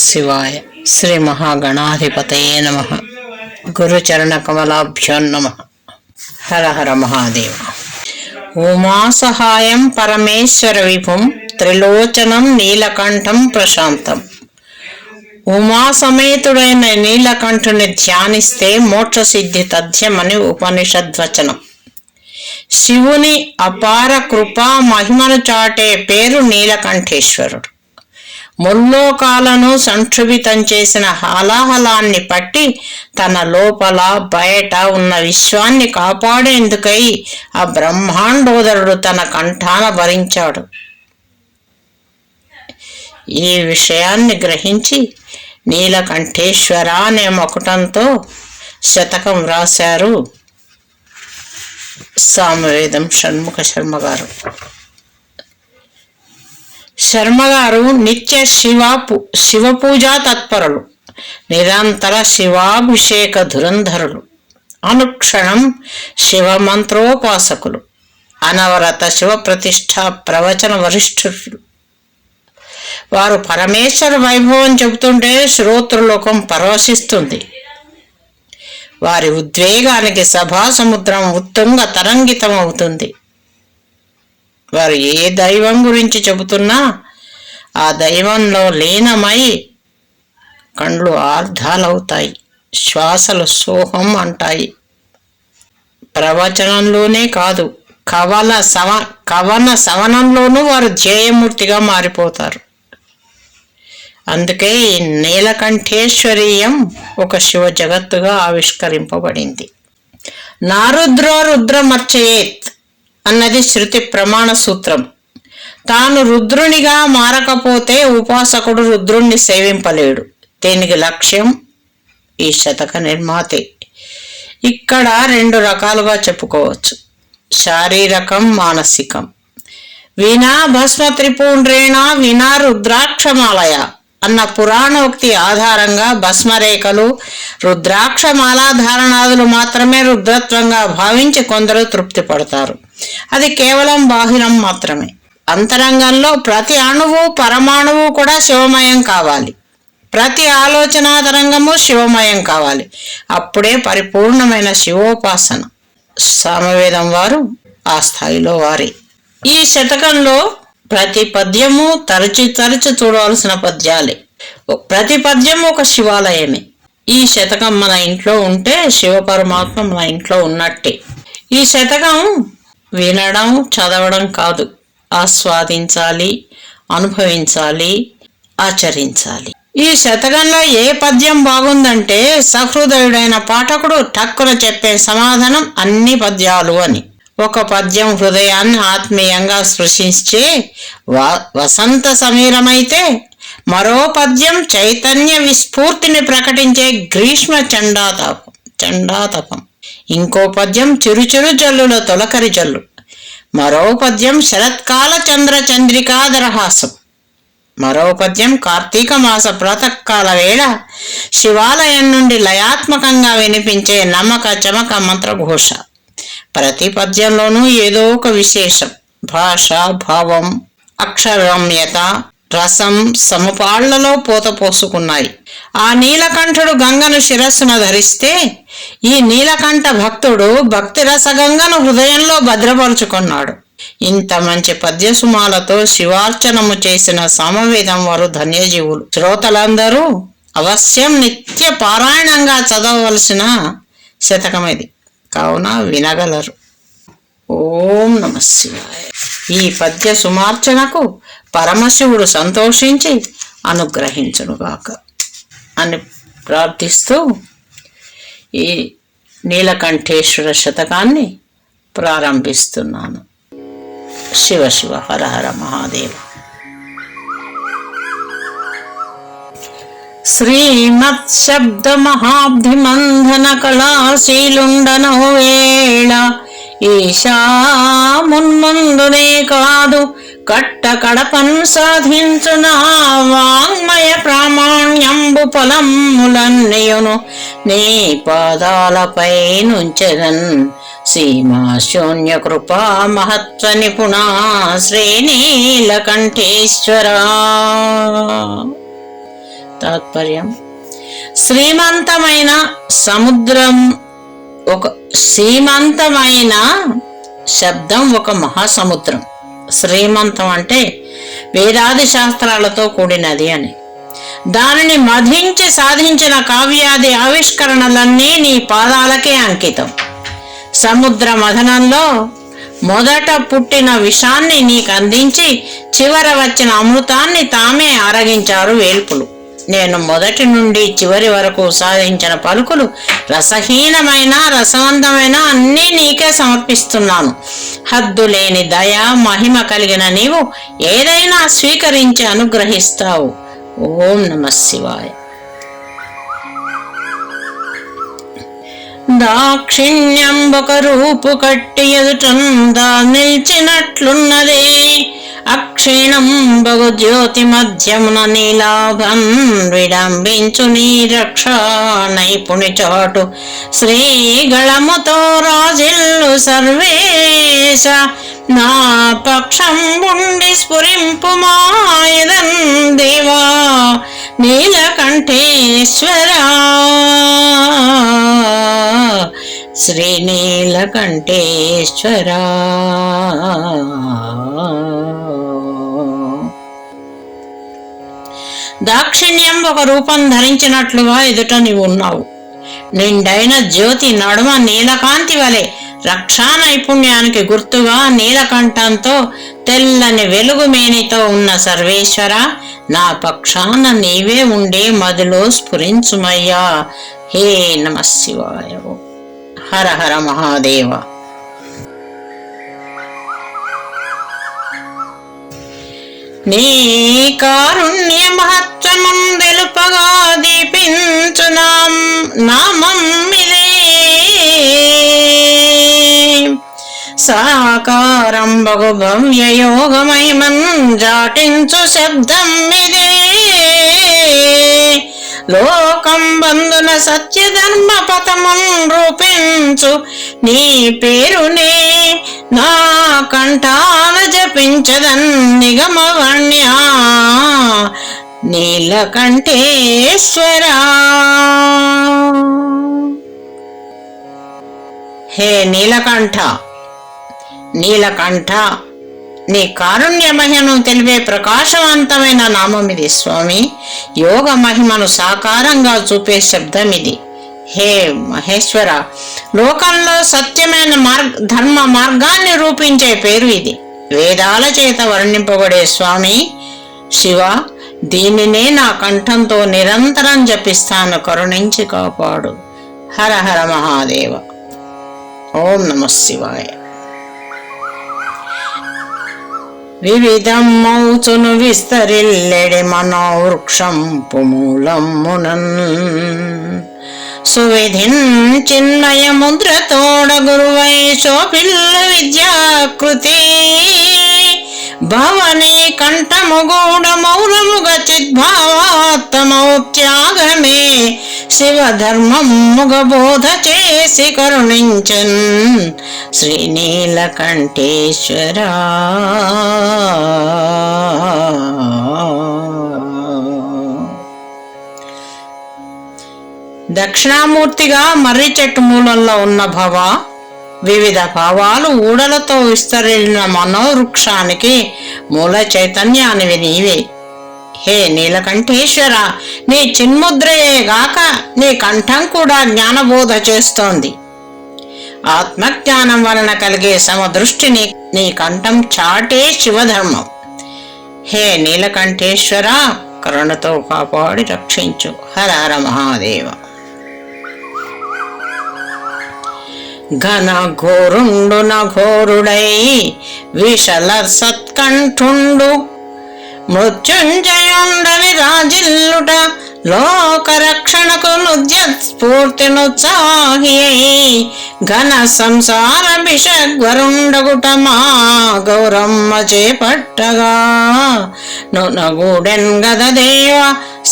శివాయ. శ్రీ మహాగణాధిపతయే నమః. గురుచరణ కమలాభ్యో నమః. హర హర మహాదేవ. ఉమా సహాయం పరమేశ్వర విభుం త్రిలోచనం నీలకంఠం ప్రశాంతం. ఉమా సమేతుడైన నీలకంఠుని ధ్యానిస్తే మోక్షసిద్ధి తథ్యమని ఉపనిషద్వచనం. శివుని అపార కృపా మహిమను చాటే పేరు నీలకంఠేశ్వరుడు. ముల్లోకాలను సంక్షుభితం చేసిన హాలాహలాన్ని పట్టి తన లోపల బయట ఉన్న విశ్వాన్ని కాపాడేందుకై ఆ బ్రహ్మాండోదరుడు తన కంఠాన భరించాడు. ఈ విషయాన్ని గ్రహించి నీలకంఠేశ్వర అనే మకుటంతో శతకం వ్రాశారు సామవేదం షణ్ముఖ శర్మగారు. శర్మగారు నిత్య శివపూజా తత్పరులు, నిరంతర శివాభిషేక ధురంధరులు, అనుక్షణం శివమంత్రోపాసకులు, అనవరత శివప్రతిష్ఠ ప్రవచన వరిష్ఠులు. వారు పరమేశ్వర వైభవం చెబుతుంటే శ్రోతృలోకం పరవశిస్తుంది. వారి ఉద్వేగానికి సభా సముద్రం ఉత్తుంగ తరంగితం అవుతుంది. వారు ఏ దైవం గురించి చెబుతున్నా ఆ దైవంలో లీనమై కండ్లు ఆర్ధాలవుతాయి, శ్వాసలు సోహం అంటాయి. ప్రవచనంలోనే కాదు, కవన సవనంలోనూ వారు ధ్యేయమూర్తిగా మారిపోతారు. అందుకే ఈ నీలకంఠేశ్వరీయం ఒక శివ జగత్తుగా ఆవిష్కరింపబడింది. నారుద్రో రుద్రమర్చయేత్ అన్నది శృతి ప్రమాణ సూత్రం. తాను రుద్రునిగా మారకపోతే ఉపాసకుడు రుద్రుణ్ణి సేవింపలేడు. దీనికి లక్ష్యం ఈ శతక నిర్మాతే. ఇక్కడ రెండు రకాలుగా చెప్పుకోవచ్చు, శారీరకం, మానసికం. వినా భస్మ త్రిపుండ్రేణ వినా రుద్రాక్షమాలయ అన్న పురాణోక్తి ఆధారంగా భస్మరేఖలు, రుద్రాక్షమాలాధారణాదులు మాత్రమే రుద్రత్వంగా భావించి కొందరు తృప్తి పడతారు. అది కేవలం బాహిరం మాత్రమే. అంతరంగంలో ప్రతి అణువు పరమాణువు కూడా శివమయం కావాలి. ప్రతి ఆలోచనా తరంగము శివమయం కావాలి. అప్పుడే పరిపూర్ణమైన శివోపాసన. సామవేదం వారు ఆ స్థాయిలో వారి. ఈ శతకంలో ప్రతి పద్యము తరచి చూడవలసిన పద్యాలే. ప్రతి పద్యము ఒక శివాలయమే. ఈ శతకం మన ఇంట్లో ఉంటే శివ పరమాత్మ మన ఇంట్లో ఉన్నట్టే. ఈ శతకం వినడం, చదవడం కాదు, ఆస్వాదించాలి, అనుభవించాలి, ఆచరించాలి. ఈ శతకంలో ఏ పద్యం బాగుందంటే సహృదయుడైన పాఠకుడు టక్కున చెప్పే సమాధానం అన్ని పద్యాలు అని. ఒక పద్యం హృదయాన్ని ఆత్మీయంగా స్పృశించే వసంత సమీరమైతే మరో పద్యం చైతన్య విస్ఫూర్తిని ప్రకటించే గ్రీష్మ చండాతపం. ఇంకో పద్యం చిరుచిరు జల్లుల తొలకరి జల్లు. మరో పద్యం శరత్కాల చంద్రికాదరహాసం. మరో పద్యం కార్తీక మాస ప్రాతకాల వేళ శివాలయం నుండి లయాత్మకంగా వినిపించే నమ్మక చమక మంత్రఘోష. ప్రతి పద్యంలోనూ ఏదో ఒక విశేషం, భాష, భావం, అక్షరమ్యత, రసం సమపాళ్లలో పోత పోసుకున్నాయి. ఆ నీలకంఠుడు గంగను శిరస్సును ధరిస్తే ఈ నీలకంఠ భక్తుడు భక్తి రసగంగను హృదయంలో భద్రపరుచుకున్నాడు. ఇంత మంచి పద్యసుమాలతో శివార్చనము చేసిన సామవేదం వారు ధన్యజీవులు. శ్రోతలందరూ అవశ్యం నిత్య పారాయణంగా చదవవలసిన శతకం ఇది. కావున వినగలరు. ఓం నమ శివాయ. ఈ పద్య సుమార్చనకు పరమశివుడు సంతోషించి అనుగ్రహించునుగాక అని ప్రార్థిస్తూ ఈ నీలకంఠేశ్వర శతకాన్ని ప్రారంభిస్తున్నాను. శివ శివ హర హర మహాదేవ. శ్రీమత్శబ్ద మహాబ్ధిమంధన కళాశీలుండనో వేళ ఈశా మున్మందునే కాదు కట్ట కడపన్ సాధించున వాంగ్మయ ప్రామాణ్యంబు ఫలములన్నయును నీ పాదాలపై నుంచెదన్ సీమాశూన్య కృపా మహత్వ నిపుణా శ్రీనీలకంఠేశ్వరా. తాత్పర్యం: శ్రీమంతమైన సముద్రం శ్రీమంతమైన శబ్దం ఒక మహాసముద్రం. శ్రీమంతం అంటే వేదాది శాస్త్రాలతో కూడినది అని. దానిని మధించి సాధించిన కావ్యాది ఆవిష్కరణలన్నీ నీ పాదాలకే అంకితం. సముద్ర మథనంలో మొదట పుట్టిన విషాన్ని నీకు అందించి చివర వచ్చిన అమృతాన్ని తామే ఆరగించారు వేల్పులు. నేను మొదటి నుండి చివరి వరకు సాధించిన పలుకులు రసహీనమైన రసవంతమైన అన్నీ నీకే సమర్పిస్తున్నాను. హద్దులేని దయ మహిమ కలిగిన నీవు ఏదైనా స్వీకరించి అనుగ్రహిస్తావు. ఓం నమః శివాయ. దాక్షిణ్యంబొక రూపు కట్టి ఎదుటందా నిల్చినట్లున్నదే, అక్షీణం బగు జ్యోతి మధ్యమున నీలాభం విడంబించు నీ రక్షా నైపుణి చాటు శ్రీగళముతో రాజిల్లు సర్వేశ, నా పక్షం ఉండి స్ఫురింపు మాయదన్ దేవా నీలకంఠేశ్వరా, శ్రీ నీలకంఠేశ్వరా. దాక్షిణ్యం ఒక రూపం ధరించినట్లుగా ఎదుట నీవు ఉన్నావు. నిండైన జ్యోతి నడుమ నీలకాంతి వలె రక్షా నైపుణ్యానికి గుర్తుగా నీలకంఠంతో తెల్లని వెలుగుమేనితో ఉన్న సర్వేశ్వర, నా పక్షాన నీవే ఉండే మదిలో స్ఫురించుమయ్యా. హే నమః శివాయ. హర హర మహాదేవ. నీ కారుణ్య మహత్వమున్ తెలుపగా దీపించు నామమ్మిదే, సాకారం బగు భవ్య యోగమహిమన్ జాటించు శబ్దం ఇదే, లోకం బంధున సత్యధర్మ పథమున్ రూపించు నీ పేరునే నా కంఠాన జపించదన్ నిగమవర్ణ్యా నీలకంఠేశ్వరా. హే నీలకంఠ, నీలకంఠ, నీ కారుణ్య మహిమను తెలిపే ప్రకాశవంతమైన నామం ఇది స్వామి. యోగ మహిమను సాకారంగా చూపే శబ్దం ఇది. హే మహేశ్వర, లోకంలో సత్యమైన ధర్మ మార్గాన్ని రూపించే పేరు ఇది. వేదాల చేత వర్ణింపబడే స్వామి శివ, దీనినే నా కంఠంతో నిరంతరం జపిస్తాను, కరుణించి కాపాడు. హర హర మహాదేవ. ఓం నమః శివాయ. వివిధం మౌచును విస్తరిల్లెడి మనోవృక్షం పుమూలమ్మునన్, సువిధిన్ చిన్మయ ముద్రతోడ గురువై శోభిల్ల విద్యాకృతి, భవనీ కంఠముగూఢ మౌనముగ చిద్భావాత్తమౌ త్యాగమే శివధర్మముగ బోధ చేసి కరుణించన్ శ్రీ నీలకంఠేశ్వరా. దక్షిణామూర్తిగా మర్రి చెట్టు మూలంలో ఉన్న భవ, వివిధ భావాలు ఊడలతో విస్తరిల్లిన మనోవృక్షానికి మూల చైతన్యానివి నీవే. హే నీలకంఠేశ్వర, నీ చిన్ముద్రయే గాక నీ కంఠం కూడా జ్ఞానబోధ చేస్తోంది. ఆత్మజ్ఞానం వలన కలిగే సమదృష్టిని నీ కంఠం చాటే శివధర్మం. హే నీలకంఠేశ్వర, కరుణతో కాపాడి రక్షించు. హర హర మహాదేవ. ఘన ఘోరుండు నఘోరుడై విషల సత్కంఠుండు, మృత్యుంజయుండని రాజిల్లుట లోక రక్షణకు నుజ్జత్స్ఫూర్తినుత్సాహి, ఘన సంసార విషగ్వరుండగుట మా గౌరమ్మ చేపట్టగా, నునగూడెన్ గదదేవ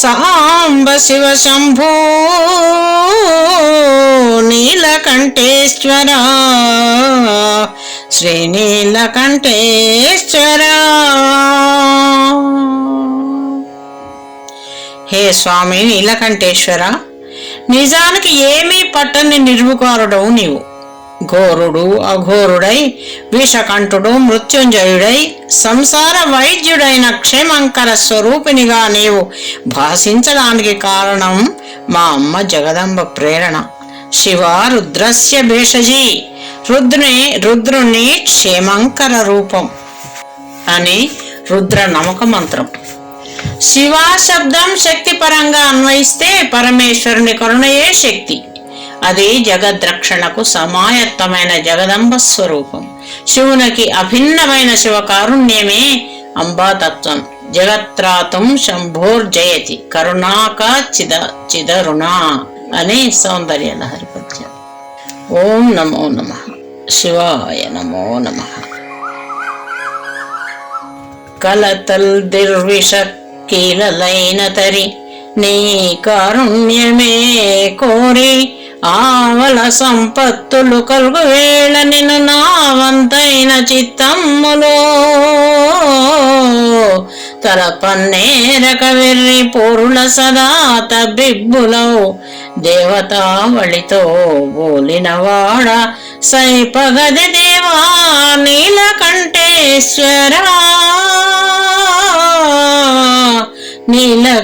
సాంబ శివ శంభూ నీలకంఠేశ్వర, శ్రీ నీలకంఠేశ్వర. హే స్వామి నీలకంఠేశ్వర, నిజానికి ఏమీ పట్టని నిర్వికారుడవు నీవు. ఘోరుడు అఘోరుడై, విషకంఠుడు మృత్యుంజయుడై, సంసార వైద్యుడైన క్షేమంకర స్వరూపినిగా నీవు భాషించడానికి కారణం మా అమ్మ జగదంబ ప్రేరణ. శివ రుద్రస్య భేషజీ, రుద్రుని క్షేమంకర రూపం అని రుద్ర నమక మంత్రం. శివ శబ్దం శక్తి పరంగా అన్వయిస్తే పరమేశ్వరుని కరుణయే శక్తి. అది జగద్రక్షణకు సమాయత్తమైన జగదంబ స్వరూపం. శివునికి అభిన్నమైన శివకారుణ్యమే అంబాతత్వం. జగత్రాతం శంభోర్జయతి కరుణాక చిదరుణా అని సౌందర్య లహరి పద్యం. ఓం నమో నమః. శివాయ నమో నమః. కలతల్ దిర్విష కీలలైన తరి నీ కారుణ్యమే కోరి, ఆవల సంపత్తులు కలుగు వేళ నిన్ను నావంతైన చిత్తమ్ములో తలపన్నేరక వెర్రి పోరుల సదా తబ్బిబ్బులవు దేవతావళితో బోలినవాడ సైపగది దేవా నీలకంఠేశ్వరా, నీలకంఠేశ్వరా.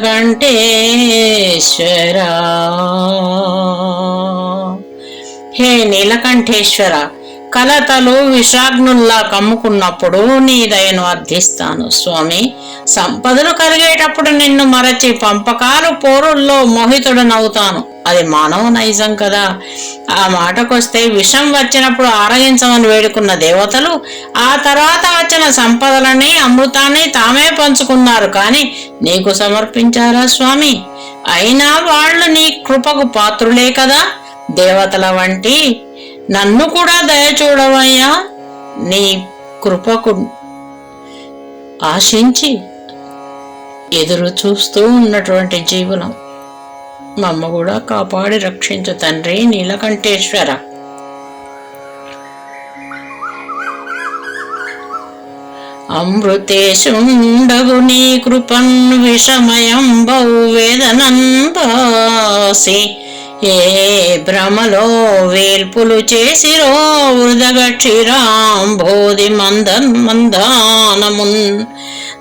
హే నీలకంఠేశ్వర, కలతలు విషాగ్నుల్లా కమ్ముకున్నప్పుడు నీ దయను అర్థిస్తాను స్వామి. సంపదలు కలిగేటప్పుడు నిన్ను మరచి పంపకాలు పోరుల్లో మోహితుడనవుతాను. అది మానవ నైజం కదా. ఆ మాటకొస్తే విషం వచ్చినప్పుడు ఆరగించమని వేడుకున్న దేవతలు ఆ తర్వాత వచ్చిన సంపదలని అమృతాన్ని తామే పంచుకున్నారు, కానీ నీకు సమర్పించారా స్వామి? అయినా వాళ్ళు నీ కృపకు పాత్రులే కదా. దేవతల వంటి నన్ను కూడా దయ చూడవయ్యా. నీ కృపకు ఆశించి ఎదురు చూస్తూ ఉన్నటువంటి జీవులం మమ్మ కూడా కాపాడి రక్షించు తండ్రి నీలకంఠేశ్వర. అమృతేశుండగు నీ కృపన్ విషమయం బహువేదనన్ బాసి, ఏ భ్రమలో వేల్పులు చేసిరో వృదగక్షిరాంబోధి మందానమున్,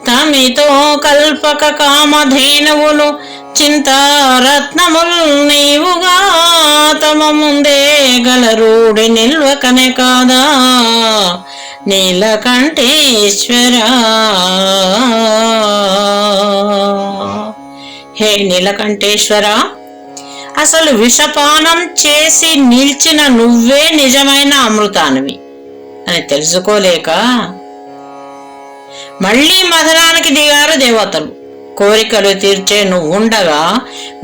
తమితో కల్పక కామధేనువులు చింతారత్నముల్ నీవుగా తమ ముందే గలరూడి నిల్వకనే కాదా నీలకంఠేశ్వరా. హే నీలకంఠేశ్వర, అసలు విషపానం చేసి నిల్చిన నువ్వే నిజమైన అమృతానివి అని తెలుసుకోలేక మళ్ళీ మధురానికి దిగారు దేవతలు. కోరికలు తీర్చే నువ్వుండగా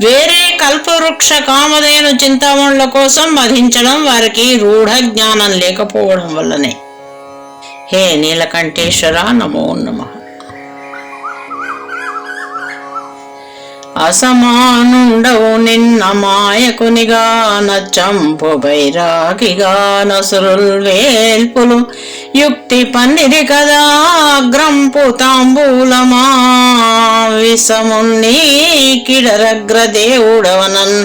వేరే కల్పవృక్ష కామధేను చింతామణుల కోసం వధించడం వారికి రూఢ జ్ఞానం లేకపోవడం వల్లనే. హే నీలకంఠేశ్వర నమో నమః. అసమానుండవు నిన్న మాయకునిగా నచ్చంపు బైరాగిగా నసురుల్ వేల్పులు యుక్తి పన్నిది కదా గ్రంపు తాంబూలమా విషమున్నీ కిడరగ్ర దేవుడవనన్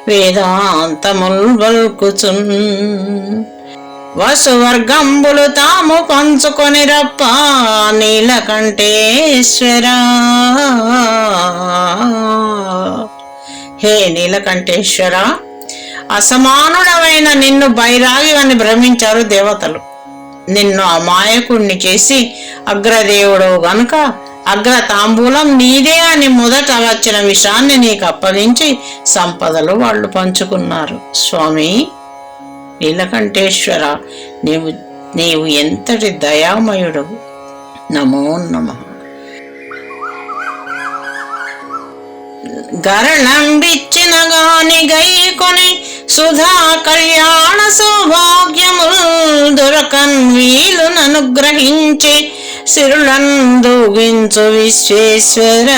వేదాంతముల్ వల్కుచున్, వసువర్గంబులు తాము పంచుకొని రప్ప నీలకంఠేశ్వరా. హే నీలకంఠేశ్వర, అసమానుడమైన నిన్ను బైరాగి అని భ్రమించారు దేవతలు. నిన్ను అమాయకుణ్ణి చేసి అగ్రదేవుడు గనుక అగ్ర తాంబూలం నీదే అని మొదట వచ్చిన విషయాన్ని నీకు అప్పగించి సంపదలు వాళ్ళు పంచుకున్నారు. స్వామి నీలకంఠేశ్వర, నీవు ఎంతటి దయామయుడవు. నమో నమః. గరణంబిచ్చిన గాని గైకొని సుధా కళ్యాణ సౌభాగ్యముల్ దొరకన్ వీలుననుగ్రహించి సిరులందూగించు విశ్వేశ్వర.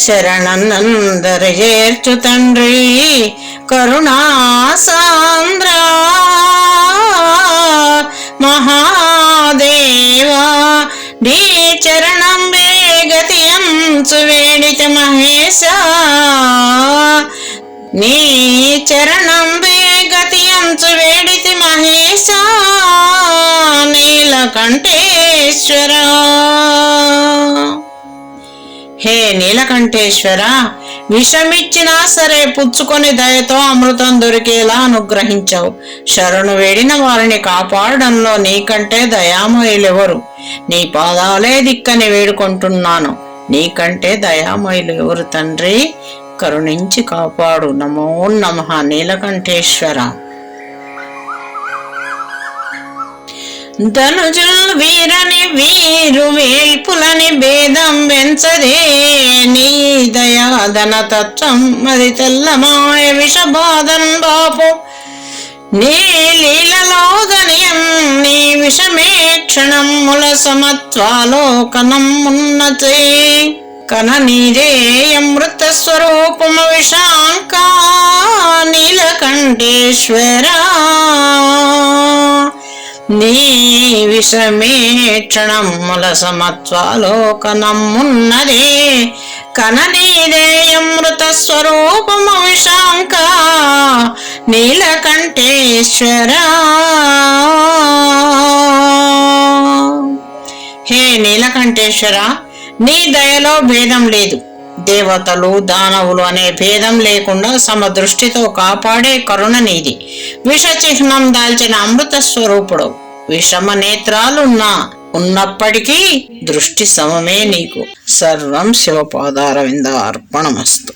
శరణన్నందరి చేర్చు తండ్రి కరుణాసాంద్ర మహాదేవా నీ చరణం వేగతియంచు వేడిత మహేశ, నీ చరణం వేగతియంచు వేడితి మహేశ నీలకంఠేశ్వర. హే నీలకంఠేశ్వర, విషమిచ్చినా సరే పుచ్చుకొని దయతో అమృతం దొరికేలా అనుగ్రహించావు. శరణు వేడిన వారిని కాపాడడంలో నీకంటే దయామయులెవరు? నీ పాదాలే దిక్కని వేడుకుంటున్నాను. నీకంటే దయామయులు ఎవరు తండ్రి? కరుణించి కాపాడు. నమో నమః నీలకంఠేశ్వర. ధనుజుల్ వీరని వీరు వేల్పులని భేదం వెంచదే, నీ దయాదన తత్వం అది తెల్లమాయ విషబాధన్ బాపు. నీ లీలలోదనియం నీ విషమే క్షణముల సమత్వాలోకనం ఉన్నతే, కన నీరే అమృత స్వరూపము విశాంక నీలకంఠేశ్వర. నీ విషమే క్షణముల సమత్వాలోకనమున్నదే, కన నీరే అమృత స్వరూపము విశాంక నీలకంఠేశ్వర. హే నీలకంఠేశ్వర, నీ దయలో భేదం లేదు. దేవతలు దానవులు అనే భేదం లేకుండా సమదృష్టితో కాపాడే కరుణ నీది. విష చిహ్నం దాల్చిన అమృత స్వరూపుడు. విషమ నేత్రాలున్నప్పటికీ దృష్టి సమమే నీకు. సర్వం శివపాదారవింద అర్పణమస్తు.